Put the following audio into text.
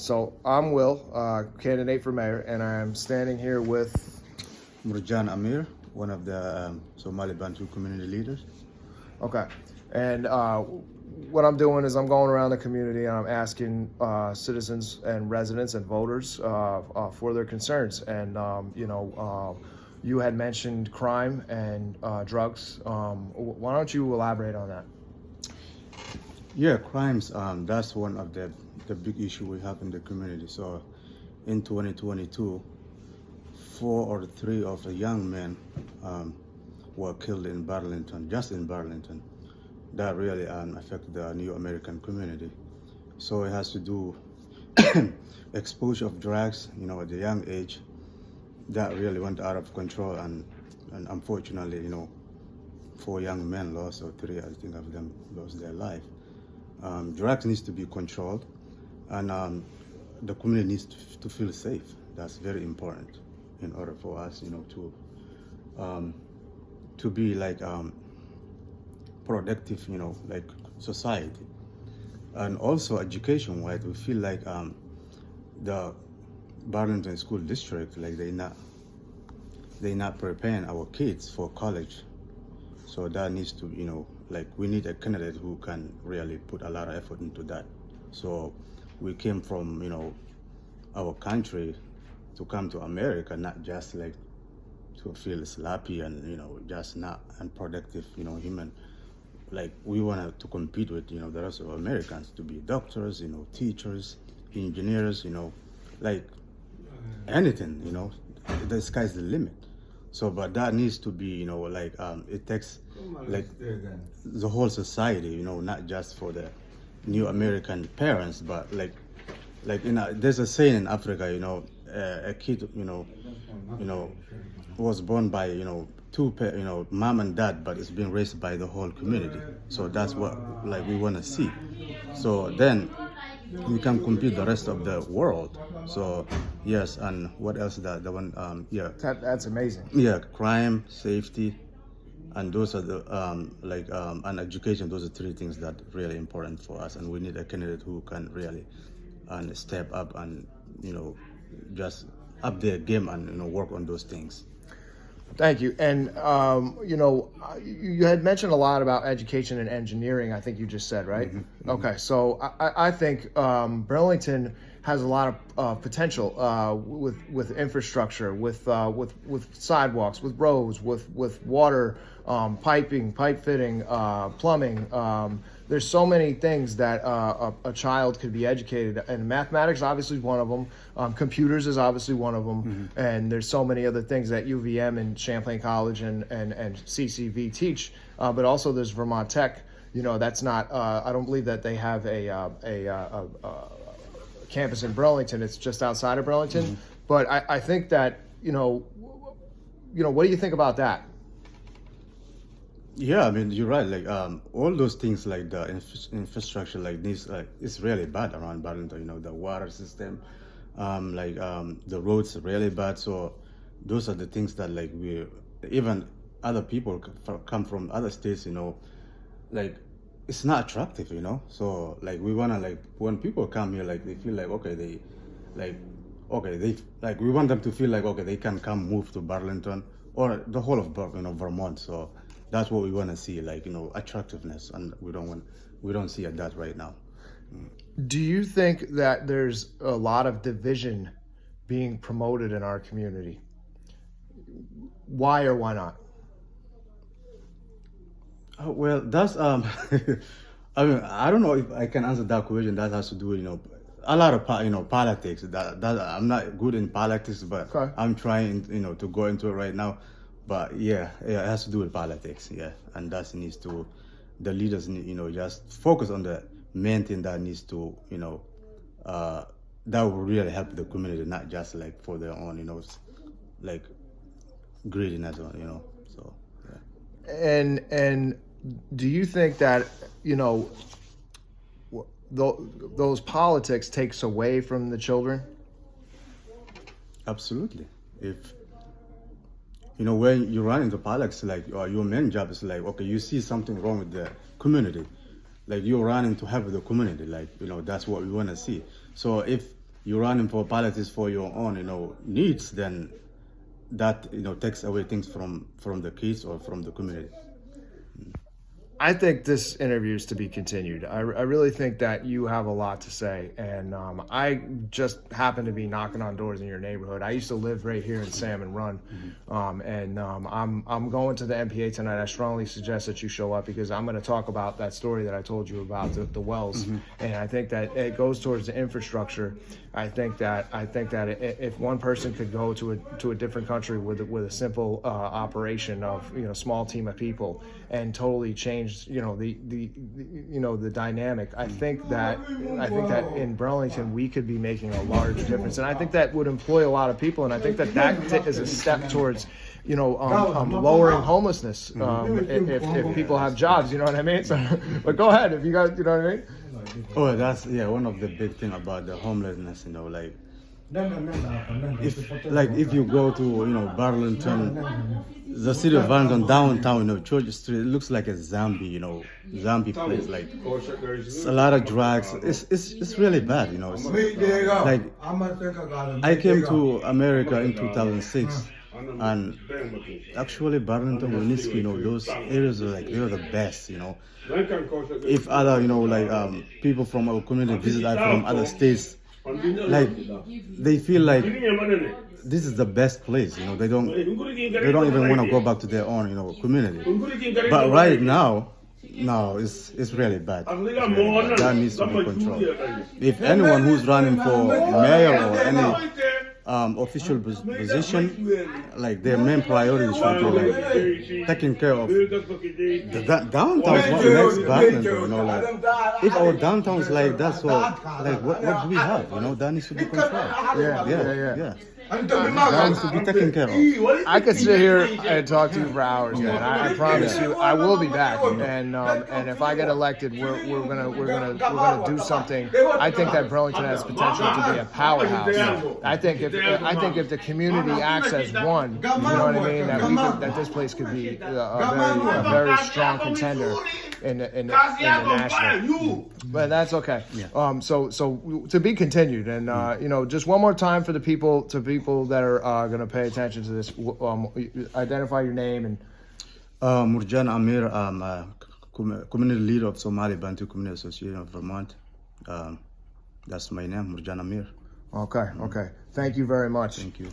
So I'm Will, candidate for mayor, and I'm standing here with Murjan Amir, one of the Somali Bantu community leaders. Okay. And what I'm doing is I'm going around the community and I'm asking citizens and residents and voters for their concerns. And, you had mentioned crime and drugs. Why don't you elaborate on that? Yeah, crimes, that's one of the big issue we have in the community. So in 2022, 4 or 3 of the young men were killed in Burlington, just in Burlington. That really affected the New American community. So it has to do exposure of drugs, at the young age. That really went out of control, and unfortunately, 4 young men lost, or 3, I think, of them lost their life. Drugs needs to be controlled, and the community needs to feel safe. That's very important in order for us, to be like productive, like society. And also education-wise, we feel like the Burlington School District, like they're not preparing our kids for college. So that needs to, like we need a candidate who can really put a lot of effort into that. So we came from, our country to come to America, not just like to feel sloppy and, just not unproductive, human. Like we want to compete with, the rest of Americans to be doctors, teachers, engineers, like anything, the sky's the limit. So, but that needs to be, it takes like the whole society, not just for the new American parents, but like, there's a saying in Africa, a kid, was born by, mom and dad, but it's been raised by the whole community. So that's what, like, we want to see. So then we can compete the rest of the world. So yes, and what else? The one, yeah. That's amazing. Yeah, crime, safety, and those are the and education. Those are 3 things that are really important for us, and we need a candidate who can really step up and just up their game and work on those things. Thank you. And, you had mentioned a lot about education and engineering, I think you just said, right? Mm-hmm. Okay. So I think Burlington has a lot of potential with infrastructure, with sidewalks, with roads, with water, piping, pipe fitting, plumbing. There's so many things that a child could be educated, and mathematics obviously is one of them. Computers is obviously one of them, mm-hmm. And there's so many other things that UVM and Champlain College and CCV teach. But also there's Vermont Tech. That's not. I don't believe that they have a campus in Burlington. It's just outside of Burlington. Mm-hmm. But I think that what do you think about that? Yeah, I mean, you're right. Like all those things, like the infrastructure, like this, it's really bad around Burlington. The water system, the roads are really bad. So those are the things that like even other people come from other states, like it's not attractive, So like we wanna like when people come here, like they feel like we want them to feel like they can come move to Burlington or the whole of Vermont. So that's what we want to see, like attractiveness, and we don't see that right now. Do you think that there's a lot of division being promoted in our community? Why or why not? Well, that's I mean, I don't know if I can answer that question. That has to do with a lot of politics. That I'm not good in politics, but okay. I'm trying to go into it right now. But yeah, it has to do with politics, yeah, and that needs to, the leaders need, just focus on the main thing that needs to, that will really help the community, not just like for their own, like greediness, So. Yeah. And do you think that those politics takes away from the children? Absolutely. If when you run into politics, like your main job is like, okay, you see something wrong with the community, like you're running to help the community, like that's what we want to see. So if you're running for politics for your own, needs, then that, takes away things from the kids or from the community. I think this interview is to be continued. I really think that you have a lot to say, and I just happen to be knocking on doors in your neighborhood. I used to live right here in Salmon Run, and I'm going to the MPA tonight. I strongly suggest that you show up because I'm going to talk about that story that I told you about the wells, and I think that it goes towards the infrastructure. I think that if one person could go to a different country with a simple operation of small team of people and totally change the dynamic, I think that in Burlington we could be making a large difference, and I think that would employ a lot of people, and I think that is a step towards lowering homelessness if people have jobs. You know what I mean? So, but go ahead if you guys, you know what I mean. Oh, that's one of the big thing about the homelessness. If you go to Burlington, the city of Burlington downtown, Church Street, it looks like a zombie place. Like it's a lot of drugs. It's really bad. It's like I came to America in 2006. And actually, Burlington, Winooski, those areas are they're the best, If other, people from our community visit us from other states, they feel like this is the best place, They don't even want to go back to their own, community. But right now, no, it's really bad. That needs to be controlled. If anyone who's running for mayor or any official position, their main priority should be taking care of the downtown is what makes Burlington, if our downtown is like that, so what do we have? That needs to be controlled. Yeah. That needs to be taken care of. I could sit here and talk to you for hours, man. I promise you, I will be back. And if I get elected, we're gonna do something. I think that Burlington has potential to be a powerhouse. I think if the community acts as one, you know what I mean, that this place could be a very strong contender in the national. But that's okay. So to be continued, and just one more time for the people that are going to pay attention to this. Identify your name and. Murjan Amir, community leader of Somali Bantu Community Association of Vermont. That's my name, Murjan Amir. Okay. Thank you very much. Thank you.